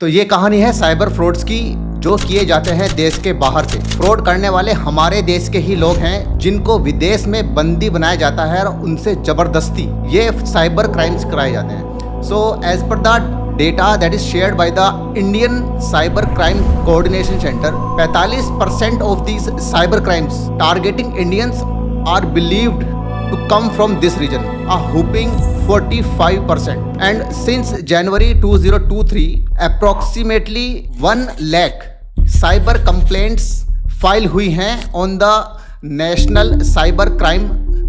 तो ये कहानी है साइबर फ्रॉड्स की, जो किए जाते हैं देश के बाहर से। फ्रॉड करने वाले हमारे देश के ही लोग हैं, जिनको विदेश में बंदी बनाया जाता है और उनसे जबरदस्ती ये साइबर क्राइम्स कराए जाते हैं। So as per the data that is shared by the Indian cyber crime coordination centre, 45% of these cyber crimes targeting Indians are believed to come from this region, a whopping 45%. And since January 2023, approximately 1 lakh cyber complaints file हुई हैं on the national cyber crime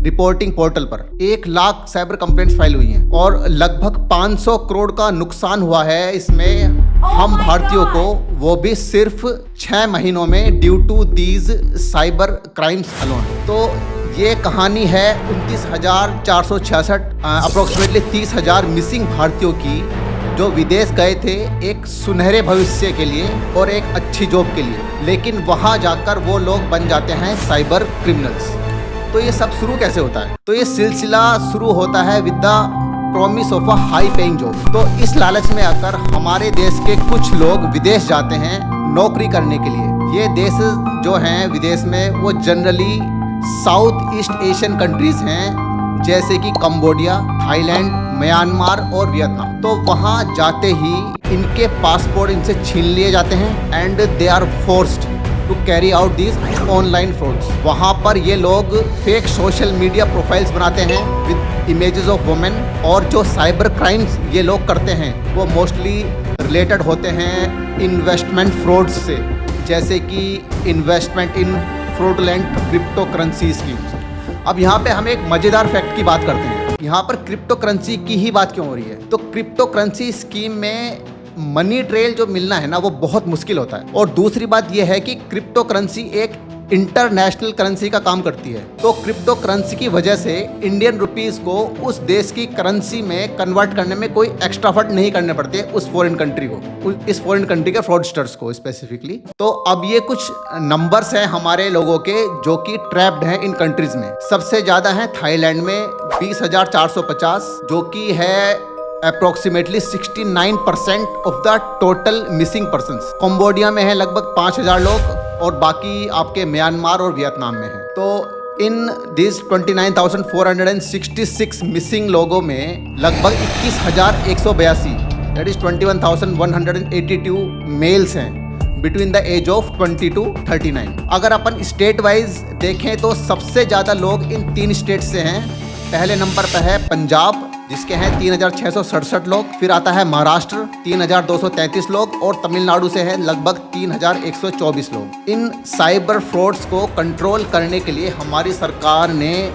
reporting portal पर। 1 lakh cyber complaints file हुई हैं और लगभग 500 करोड़ का नुकसान हुआ है इसमें हम भारतीयों को, वो भी सिर्फ 6 महीनों में, due to these cyber crimes alone. तो ये कहानी है 29,466 अप्रोक्सीमेटली 30,000 मिसिंग भारतीयों की, जो विदेश गए थे एक सुनहरे भविष्य के लिए और एक अच्छी जॉब के लिए, लेकिन वहाँ जाकर वो लोग बन जाते हैं साइबर क्रिमिनल्स। तो ये सब शुरू कैसे होता है? तो ये सिलसिला शुरू होता है with the promise of a high paying job. तो इस लालच में आकर हमारे देश के कुछ लोग विदेश जाते हैं नौकरी करने के लिए। ये देश जो हैं विदेश में, वो generally south east Asian countries हैं, जैसे कि कंबोडिया, थाईलैंड, म्यांमार और वियतनाम। तो वहाँ जाते ही इनके पासपोर्ट इनसे छीन लिए जाते हैं and they are forced to carry out these online frauds. वहाँ पर ये लोग फेक सोशल मीडिया प्रोफाइल्स बनाते हैं विद इमेजेस ऑफ वुमेन, और जो साइबर क्राइम्स ये लोग करते हैं वो मोस्टली रिलेटेड होते हैं इन्वेस्टमेंट फ्रॉड्स से, जैसे कि इन्वेस्टमेंट इन फ्रॉडुलेंट क्रिप्टो करेंसी स्कीम्स। अब यहाँ पे हम एक मज़ेदार फैक्ट की बात करते हैं। यहाँ पर क्रिप्टो करेंसी की ही बात क्यों हो रही है? तो क्रिप्टो करेंसी स्कीम में मनी ट्रेल जो मिलना है ना, वो बहुत मुश्किल होता है। और दूसरी बात यह है कि क्रिप्टो करेंसी एक इंटरनेशनल करेंसी का काम करती है। तो क्रिप्टो करेंसी की वजह से इंडियन रुपीस को उस देश की करेंसी में कन्वर्ट करने में कोई एक्स्ट्रा एफर्ट नहीं करने पड़ते उस फॉरेन कंट्री को, इस फॉरेन कंट्री के फ्रॉडस्टर्स को स्पेसिफिकली। तो अब ये कुछ नंबर्स हैं हमारे लोगों के जो कि ट्रैप्ड हैं इन कंट्रीज में। सबसे ज़्यादा है थाईलैंड में 20,450, जो कि है approximately 69% of the total missing persons. Cambodia में है लगभग 5,000 लोग, और बाकी आपके म्यांमार और वियतनाम में है। तो इन दिस 29,466 मिसिंग लोगों में लगभग 21,182 दैट इज 21,182 मेल्स हैं between the age of 20 to 39। अगर अपन स्टेट वाइज देखें तो सबसे ज़्यादा लोग इन 3 स्टेट से हैं। पहले नंबर पर है पंजाब, जिसके हैं 3,667 लोग। फिर आता है महाराष्ट्र 3,233 लोग, और तमिलनाडु से हैं लगभग 3,124 लोग। इन साइबर फ्रॉड्स को कंट्रोल करने के लिए हमारी सरकार ने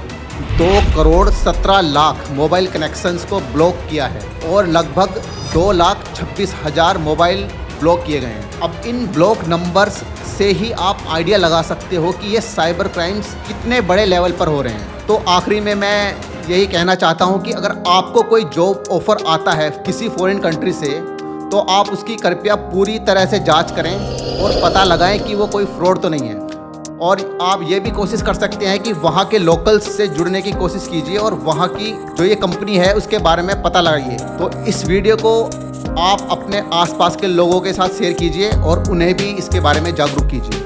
2,17,00,000 मोबाइल कनेक्शंस को ब्लॉक किया है, और लगभग 2,26,000 मोबाइल ब्लॉक किए गए हैं। अब इन ब्लॉक नंबर्स से ही आप आइडिया लगा सकते हो कि ये साइबर क्राइम्स कितने बड़े लेवल पर हो रहे हैं। तो आखिरी में मैं यही कहना चाहता हूँ कि अगर आपको कोई जॉब ऑफर आता है किसी फॉरेन कंट्री से, तो आप उसकी कृपया पूरी तरह से जांच करें और पता लगाएं कि वो कोई फ्रॉड तो नहीं है। और आप ये भी कोशिश कर सकते हैं कि वहाँ के लोकल्स से जुड़ने की कोशिश कीजिए और वहाँ की जो ये कंपनी है उसके बारे में पता लगाइए। तो इस वीडियो को आप अपने आसपास के लोगों के साथ शेयर कीजिए और उन्हें भी इसके बारे में जागरूक कीजिए।